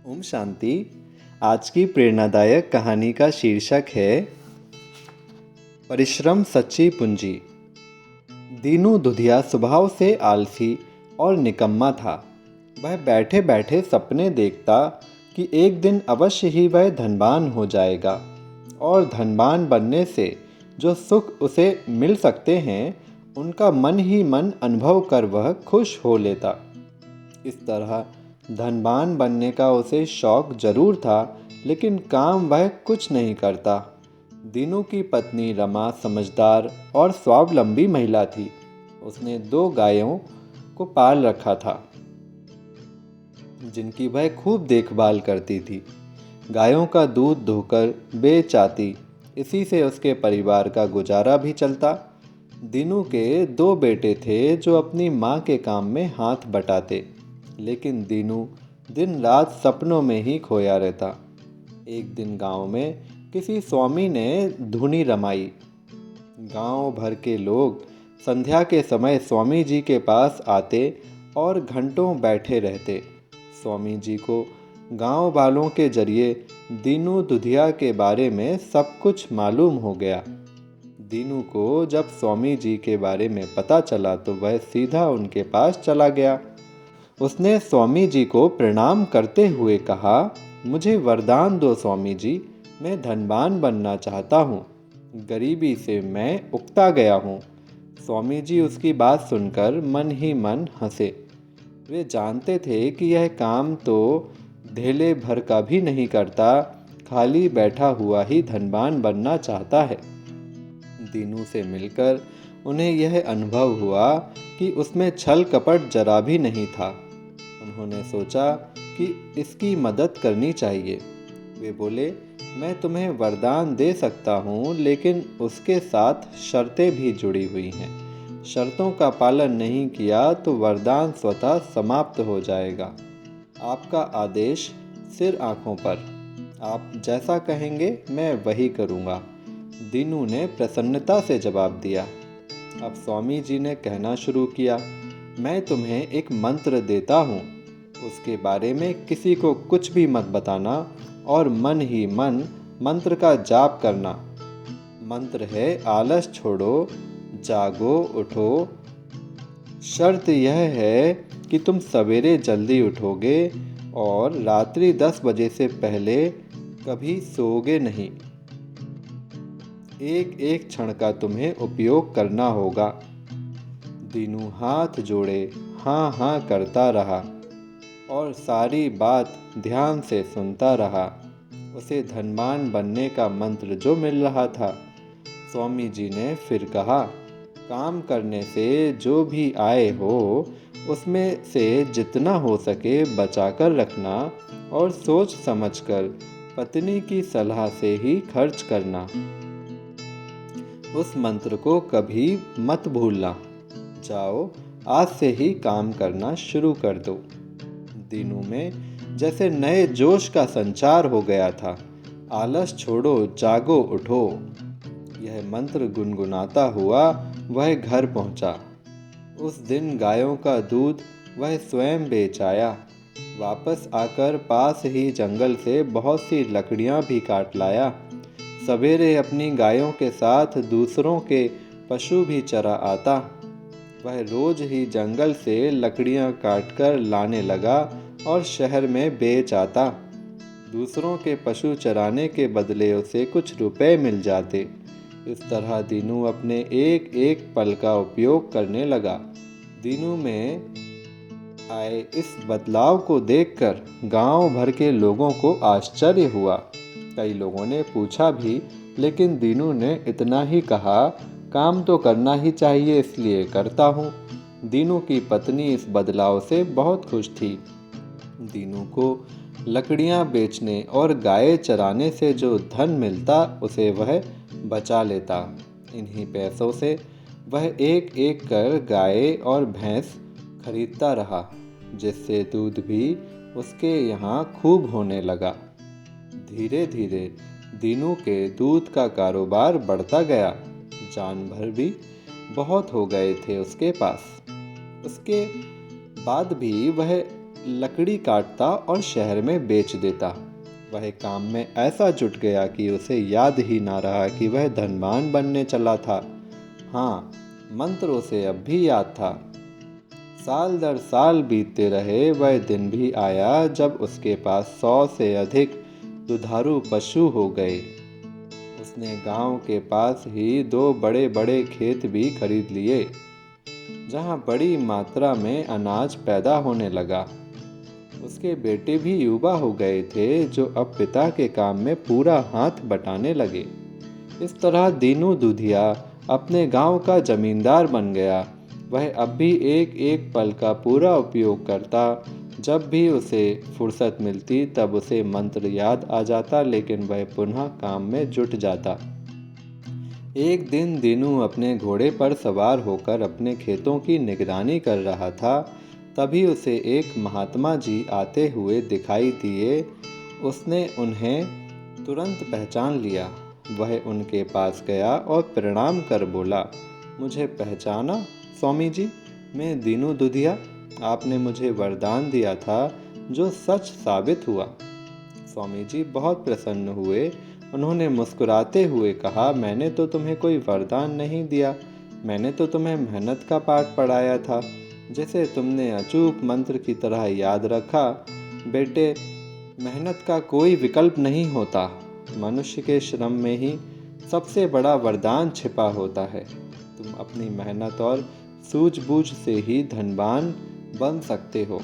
ओम शांति। आज की प्रेरणादायक कहानी का शीर्षक है परिश्रम सच्ची पूंजी। दीनू दुधिया स्वभाव से आलसी और निकम्मा था। वह बैठे बैठे सपने देखता कि एक दिन अवश्य ही वह धनवान हो जाएगा और धनवान बनने से जो सुख उसे मिल सकते हैं उनका मन ही मन अनुभव कर वह खुश हो लेता। इस तरह धनवान बनने का उसे शौक जरूर था, लेकिन काम वह कुछ नहीं करता। दीनू की पत्नी रमा समझदार और स्वावलंबी महिला थी। उसने 2 गायों को पाल रखा था जिनकी वह खूब देखभाल करती थी। गायों का दूध धोकर बेच आती, इसी से उसके परिवार का गुजारा भी चलता। दीनू के 2 बेटे थे जो अपनी माँ के काम में हाथ बटाते, लेकिन दीनू दिन रात सपनों में ही खोया रहता। एक दिन गांव में किसी स्वामी ने धुनी रमाई। गांव भर के लोग संध्या के समय स्वामी जी के पास आते और घंटों बैठे रहते। स्वामी जी को गांव वालों के जरिए दीनू दुधिया के बारे में सब कुछ मालूम हो गया। दीनू को जब स्वामी जी के बारे में पता चला तो वह सीधा उनके पास चला गया। उसने स्वामी जी को प्रणाम करते हुए कहा, मुझे वरदान दो स्वामी जी, मैं धनवान बनना चाहता हूँ। गरीबी से मैं उकता गया हूँ। स्वामी जी उसकी बात सुनकर मन ही मन हंसे। वे जानते थे कि यह काम तो धेले भर का भी नहीं करता, खाली बैठा हुआ ही धनवान बनना चाहता है। दीनू से मिलकर उन्हें यह अनुभव हुआ कि उसमें छल कपट जरा भी नहीं था। उन्होंने सोचा कि इसकी मदद करनी चाहिए। वे बोले, मैं तुम्हें वरदान दे सकता हूँ, लेकिन उसके साथ शर्तें भी जुड़ी हुई हैं। शर्तों का पालन नहीं किया तो वरदान स्वतः समाप्त हो जाएगा। आपका आदेश सिर आंखों पर, आप जैसा कहेंगे मैं वही करूँगा। दीनू ने प्रसन्नता से जवाब दिया। अब स्वामी जी ने कहना शुरू किया, मैं तुम्हें एक मंत्र देता हूँ, उसके बारे में किसी को कुछ भी मत बताना और मन ही मन मंत्र का जाप करना। मंत्र है, आलस छोड़ो, जागो, उठो। शर्त यह है कि तुम सवेरे जल्दी उठोगे और रात्रि 10 बजे से पहले कभी सोओगे नहीं। एक एक क्षण का तुम्हें उपयोग करना होगा। दीनू हाथ जोड़े हाँ हाँ करता रहा और सारी बात ध्यान से सुनता रहा। उसे धनवान बनने का मंत्र जो मिल रहा था। स्वामी जी ने फिर कहा, काम करने से जो भी आय हो उसमें से जितना हो सके बचाकर रखना और सोच समझकर पत्नी की सलाह से ही खर्च करना। उस मंत्र को कभी मत भूलना। जाओ, आज से ही काम करना शुरू कर दो। दीनू में जैसे नए जोश का संचार हो गया था। आलस छोड़ो, जागो, उठो। यह मंत्र गुनगुनाता हुआ वह घर पहुंचा। उस दिन गायों का दूध वह स्वयं बेच आया। वापस आकर पास ही जंगल से बहुत सी लकड़ियां भी काट लाया। सवेरे अपनी गायों के साथ दूसरों के पशु भी चरा आता। वह रोज ही जंगल से लकड़ियां काटकर लाने लगा और शहर में बेच आता। दूसरों के पशु चराने के बदले उसे कुछ रुपए मिल जाते। इस तरह दीनू अपने एक एक पल का उपयोग करने लगा। दीनू में आए इस बदलाव को देखकर गांव भर के लोगों को आश्चर्य हुआ। कई लोगों ने पूछा भी, लेकिन दीनू ने इतना ही कहा, काम तो करना ही चाहिए इसलिए करता हूँ। दीनू की पत्नी इस बदलाव से बहुत खुश थी। दीनू को लकड़ियाँ बेचने और गाय चराने से जो धन मिलता उसे वह बचा लेता। इन्हीं पैसों से वह एक एक कर गाय और भैंस खरीदता रहा, जिससे दूध भी उसके यहाँ खूब होने लगा। धीरे धीरे दीनू के दूध का कारोबार बढ़ता गया। जानवर भी बहुत हो गए थे उसके पास। उसके बाद भी वह लकड़ी काटता और शहर में बेच देता। वह काम में ऐसा जुट गया कि उसे याद ही ना रहा कि वह धनवान बनने चला था। हाँ, मंत्र उसे अब भी याद था। साल दर साल बीतते रहे। वह दिन भी आया जब उसके पास 100 से अधिक दुधारू पशु हो गए। उसने गांव के पास ही 2 बड़े बड़े खेत भी खरीद लिए, जहां बड़ी मात्रा में अनाज पैदा होने लगा। उसके बेटे भी युवा हो गए थे, जो अब पिता के काम में पूरा हाथ बटाने लगे। इस तरह दीनू दूधिया अपने गांव का जमींदार बन गया। वह अब भी एक एक पल का पूरा उपयोग करता। जब भी उसे फुर्सत मिलती तब उसे मंत्र याद आ जाता, लेकिन वह पुनः काम में जुट जाता। एक दिन दीनू अपने घोड़े पर सवार होकर अपने खेतों की निगरानी कर रहा था। तभी उसे एक महात्मा जी आते हुए दिखाई दिए। उसने उन्हें तुरंत पहचान लिया। वह उनके पास गया और प्रणाम कर बोला, मुझे पहचाना स्वामी जी? मैं दीनू दूधिया। आपने मुझे वरदान दिया था जो सच साबित हुआ। स्वामी जी बहुत प्रसन्न हुए। उन्होंने मुस्कुराते हुए कहा, मैंने तो तुम्हें कोई वरदान नहीं दिया। मैंने तो तुम्हें मेहनत का पाठ पढ़ाया था, जिसे तुमने अचूक मंत्र की तरह याद रखा। बेटे, मेहनत का कोई विकल्प नहीं होता। मनुष्य के श्रम में ही सबसे बड़ा वरदान छिपा होता है। तुम अपनी मेहनत और सूझबूझ से ही धनवान बन सकते हो।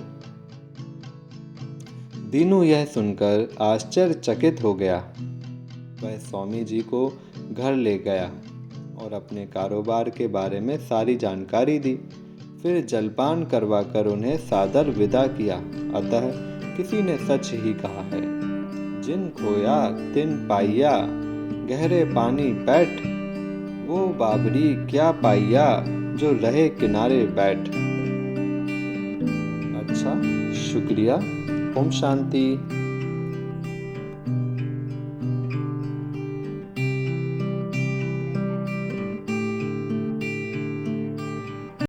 दीनू यह सुनकर आश्चर्यचकित हो गया। वह स्वामी जी को घर ले गया और अपने कारोबार के बारे में सारी जानकारी दी। फिर जलपान करवाकर उन्हें सादर विदा किया। अतः किसी ने सच ही कहा है, जिन खोया तिन पाइया, गहरे पानी बैठ, वो बाबरी क्या पाइया, जो रहे किनारे बैठ। अच्छा, शुक्रिया। ओम शांति।